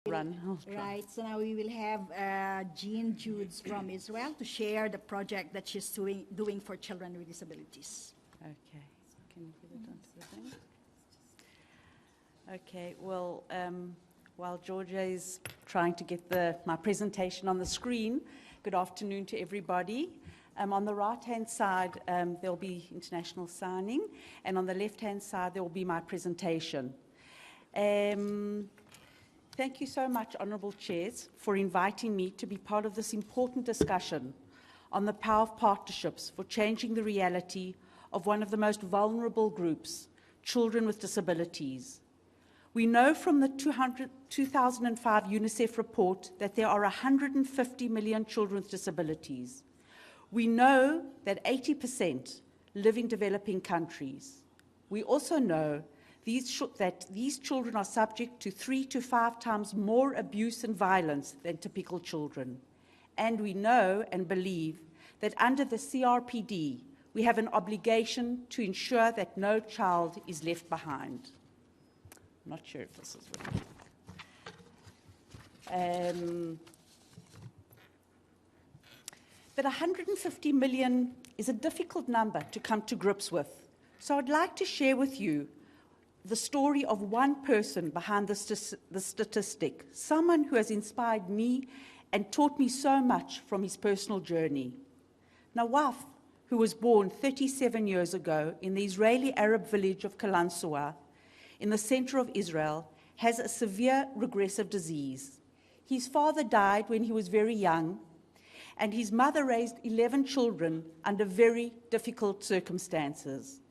Right, so now we will have Judes from Israel to share the project that she's doing for children with disabilities. Okay, can you get it onto the thing? Okay, well, while Georgia is trying to get my presentation on the screen, good afternoon to everybody. On the right-hand side, there'll be international signing, and on the left-hand side, there will be my presentation. Thank you so much, Honourable Chairs, for inviting me to be part of this important discussion on the power of partnerships for changing the reality of one of the most vulnerable groups, children with disabilities. We know from the 2005 UNICEF report that there are 150 million children with disabilities. We know that 80% live in developing countries. We also know that these children are subject to 3 to 5 times more abuse and violence than typical children. And we know and believe that under the CRPD, we have an obligation to ensure that no child is left behind. I'm not sure if this is working. But 150 million is a difficult number to come to grips with. So I'd like to share with you the story of one person behind the statistic, someone who has inspired me and taught me so much from his personal journey. Nawaf, who was born 37 years ago in the Israeli Arab village of Kalansoa, in the center of Israel, has a severe regressive disease. His father died when he was very young, and his mother raised 11 children under very difficult circumstances.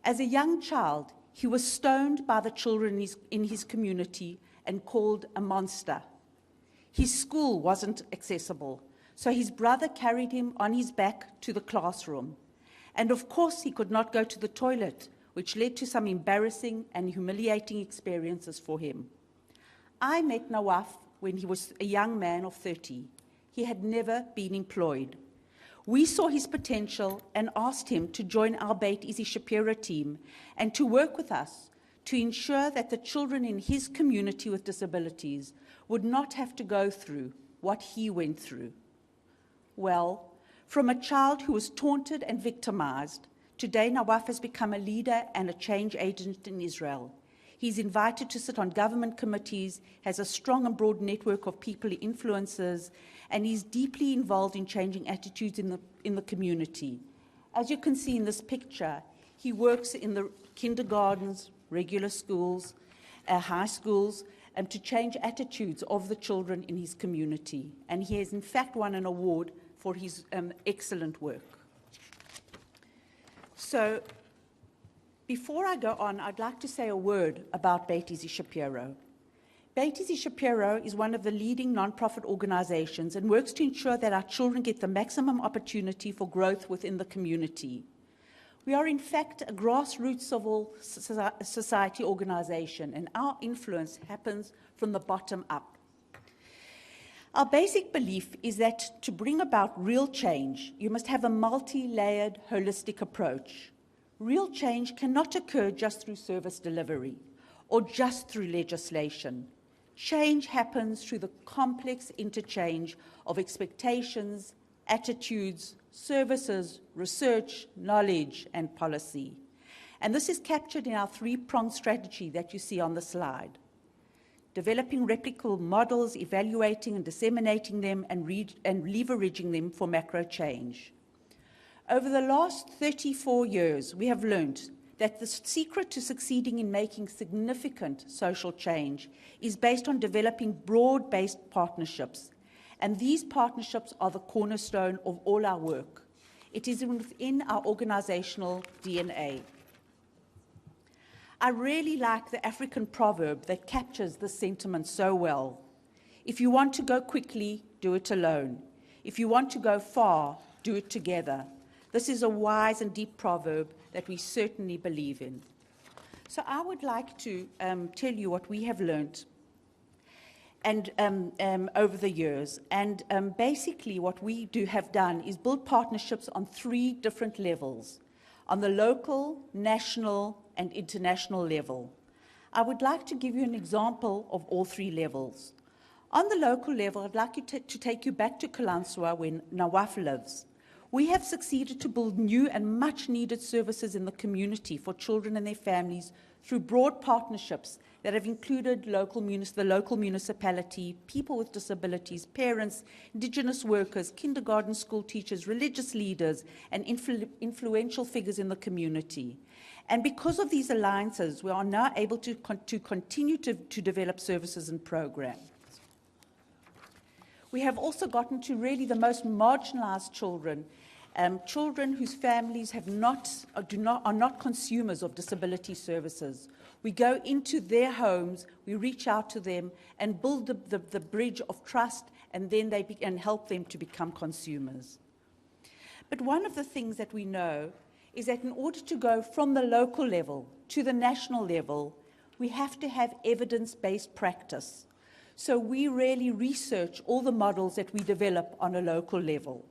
As a young child, he was stoned by the children in his community and called a monster. His school wasn't accessible, so his brother carried him on his back to the classroom. And of course, he could not go to the toilet, which led to some embarrassing and humiliating experiences for him. I met Nawaf when he was a young man of 30. He had never been employed. We saw his potential and asked him to join our Beit Issie Shapiro team and to work with us to ensure that the children in his community with disabilities would not have to go through what he went through. Well, from a child who was taunted and victimized, today Nawaf has become a leader and a change agent in Israel. He's invited to sit on government committees, has a strong and broad network of people he influences, and he's deeply involved in changing attitudes in the community. As you can see in this picture, he works in the kindergartens, regular schools, high schools, to change attitudes of the children in his community. And he has in fact won an award for his excellent work. So, before I go on, I'd like to say a word about Beit Issie Shapiro. Beit Issie Shapiro is one of the leading non-profit organizations and works to ensure that our children get the maximum opportunity for growth within the community. We are in fact a grassroots civil society organization, and our influence happens from the bottom up. Our basic belief is that to bring about real change, you must have a multi-layered, holistic approach. Real change cannot occur just through service delivery or just through legislation. Change happens through the complex interchange of expectations, attitudes, services, research, knowledge, and policy. And this is captured in our three-pronged strategy that you see on the slide. Developing replicable models, evaluating and disseminating them, and leveraging them for macro change. Over the last 34 years, we have learned that the secret to succeeding in making significant social change is based on developing broad-based partnerships. And these partnerships are the cornerstone of all our work. It is within our organizational DNA. I really like the African proverb that captures this sentiment so well. If you want to go quickly, do it alone. If you want to go far, do it together. This is a wise and deep proverb that we certainly believe in. So I would like to tell you what we have learned over the years. And basically what we have done is build partnerships on 3 different levels, on the local, national, and international level. I would like to give you an example of all 3 levels. On the local level, I'd like to take you back to Kalanswa, where Nawaf lives. We have succeeded to build new and much-needed services in the community for children and their families through broad partnerships that have included the local municipality, people with disabilities, parents, Indigenous workers, kindergarten school teachers, religious leaders, and influential figures in the community. And because of these alliances, we are now able to continue to develop services and programs. We have also gotten to really the most marginalized children, children whose families are not consumers of disability services. We go into their homes, we reach out to them and build the bridge of trust, and then and help them to become consumers. But one of the things that we know is that in order to go from the local level to the national level, we have to have evidence-based practice. So we really research all the models that we develop on a local level.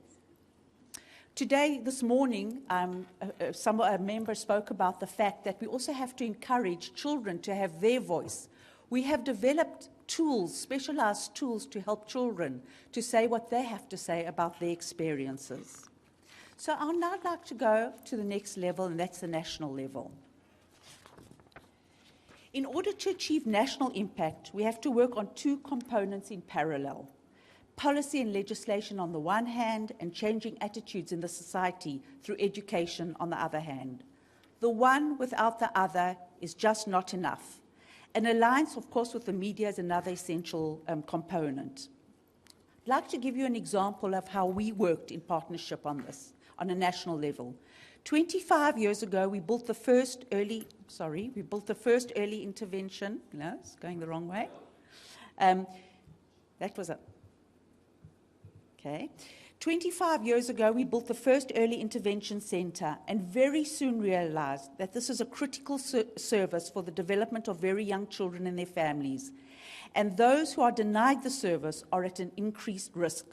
Today, this morning, a member spoke about the fact that we also have to encourage children to have their voice. We have developed tools, specialized tools, to help children to say what they have to say about their experiences. So I'd now like to go to the next level, and that's the national level. In order to achieve national impact, we have to work on two components in parallel: policy and legislation on the one hand, and changing attitudes in the society through education on the other hand. The one without the other is just not enough. An alliance, of course, with the media is another essential component. I'd like to give you an example of how we worked in partnership on this, on a national level. 25 years ago, we built the first early intervention. No, it's going the wrong way. That was it. Okay. 25 years ago, we built the first early intervention center, and very soon realized that this is a critical service for the development of very young children and their families. And those who are denied the service are at an increased risk.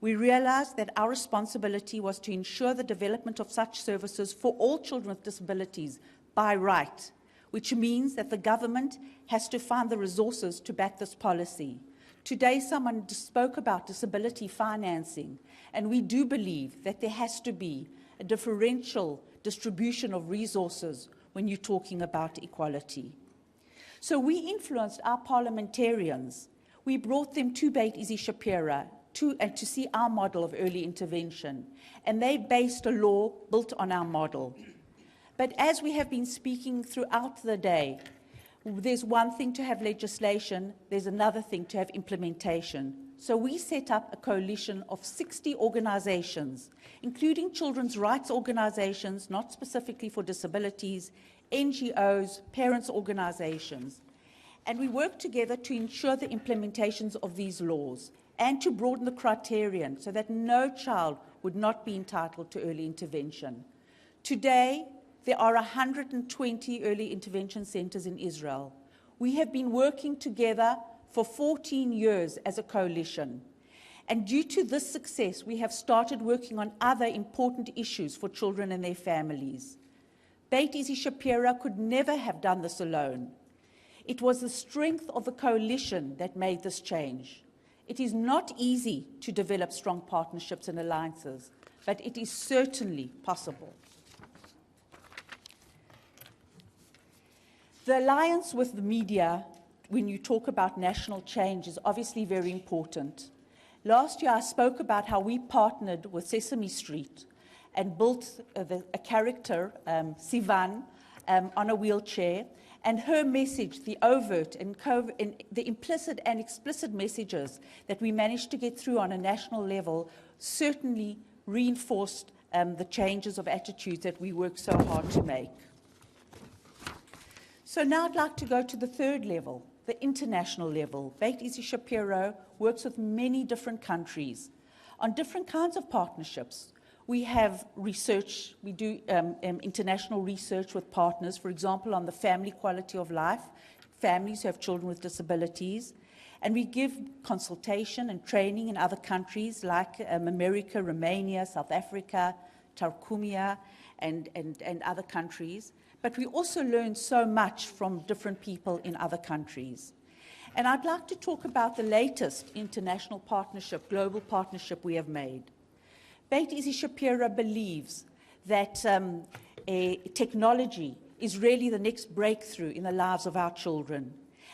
We realized that our responsibility was to ensure the development of such services for all children with disabilities by right, which means that the government has to find the resources to back this policy. Today, someone spoke about disability financing, and we do believe that there has to be a differential distribution of resources when you're talking about equality. So we influenced our parliamentarians. We brought them to Beit Issie Shapiro to see our model of early intervention, and they based a law built on our model. But as we have been speaking throughout the day, there's one thing to have legislation, there's another thing to have implementation. So we set up a coalition of 60 organizations, including children's rights organizations, not specifically for disabilities, NGOs, parents' organizations. And we work together to ensure the implementations of these laws and to broaden the criterion so that no child would not be entitled to early intervention. Today, there are 120 early intervention centers in Israel. We have been working together for 14 years as a coalition. And due to this success, we have started working on other important issues for children and their families. Beit Issie Shapiro could never have done this alone. It was the strength of the coalition that made this change. It is not easy to develop strong partnerships and alliances, but it is certainly possible. The alliance with the media, when you talk about national change, is obviously very important. Last year, I spoke about how we partnered with Sesame Street and built a character, Sivan, on a wheelchair, and her message, the overt and the implicit and explicit messages that we managed to get through on a national level certainly reinforced the changes of attitudes that we work so hard to make. So now I'd like to go to the third level, the international level. Beit Issie Shapiro works with many different countries on different kinds of partnerships. We have research, we do international research with partners, for example, on the family quality of life, families who have children with disabilities. And we give consultation and training in other countries like America, Romania, South Africa, Tarkumia, and other countries. But we also learn so much from different people in other countries. And I'd like to talk about the latest international partnership, global partnership we have made. Beit Issie Shapiro believes that technology is really the next breakthrough in the lives of our children.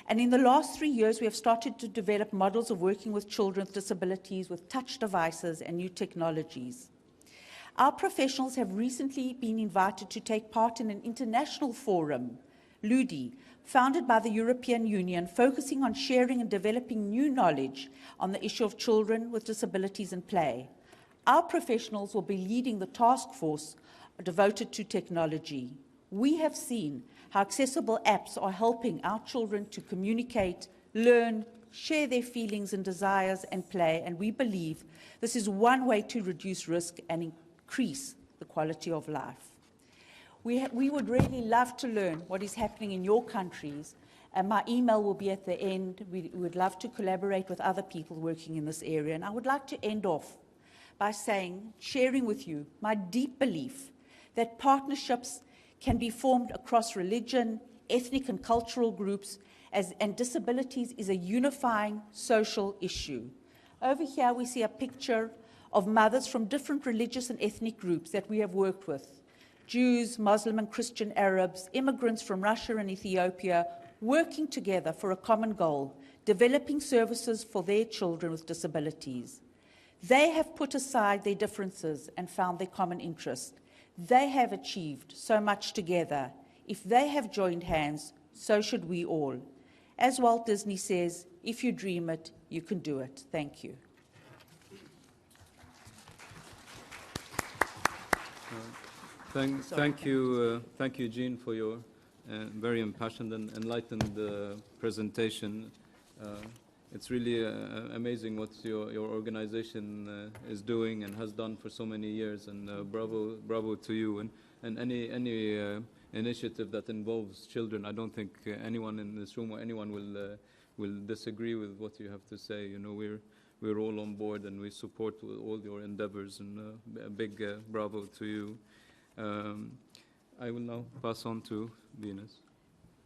And in the last 3 years, we have started to develop models of working with children with disabilities, with touch devices and new technologies. Our professionals have recently been invited to take part in an international forum, LUDI, founded by the European Union, focusing on sharing and developing new knowledge on the issue of children with disabilities in play. Our professionals will be leading the task force devoted to technology. We have seen how accessible apps are helping our children to communicate, learn, share their feelings and desires and play, and we believe this is one way to reduce risk and increase the quality of life. We would really love to learn what is happening in your countries, and my email will be at the end. We would love to collaborate with other people working in this area, and I would like to end off by sharing with you my deep belief that partnerships can be formed across religion, ethnic and cultural groups, and disabilities is a unifying social issue. Over here we see a picture of mothers from different religious and ethnic groups that we have worked with. Jews, Muslim and Christian Arabs, immigrants from Russia and Ethiopia, working together for a common goal, developing services for their children with disabilities. They have put aside their differences and found their common interest. They have achieved so much together. If they have joined hands, so should we all. As Walt Disney says, if you dream it, you can do it. Thank you. Thank you, Jean, for your very impassioned and enlightened presentation. It's really amazing what your organization is doing and has done for so many years, and bravo to you. And any initiative that involves children, I don't think anyone in this room or anyone will disagree with what you have to say. You know, we're all on board and we support all your endeavors, and a big bravo to you. I will now pass on to Venus.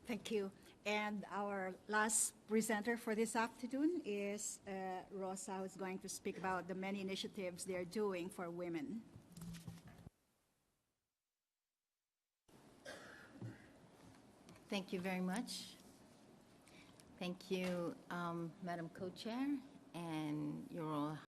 Thank you. And our last presenter for this afternoon is Rosa, who's going to speak about the many initiatives they're doing for women. Thank you very much. Thank you, Madam Co-Chair, and your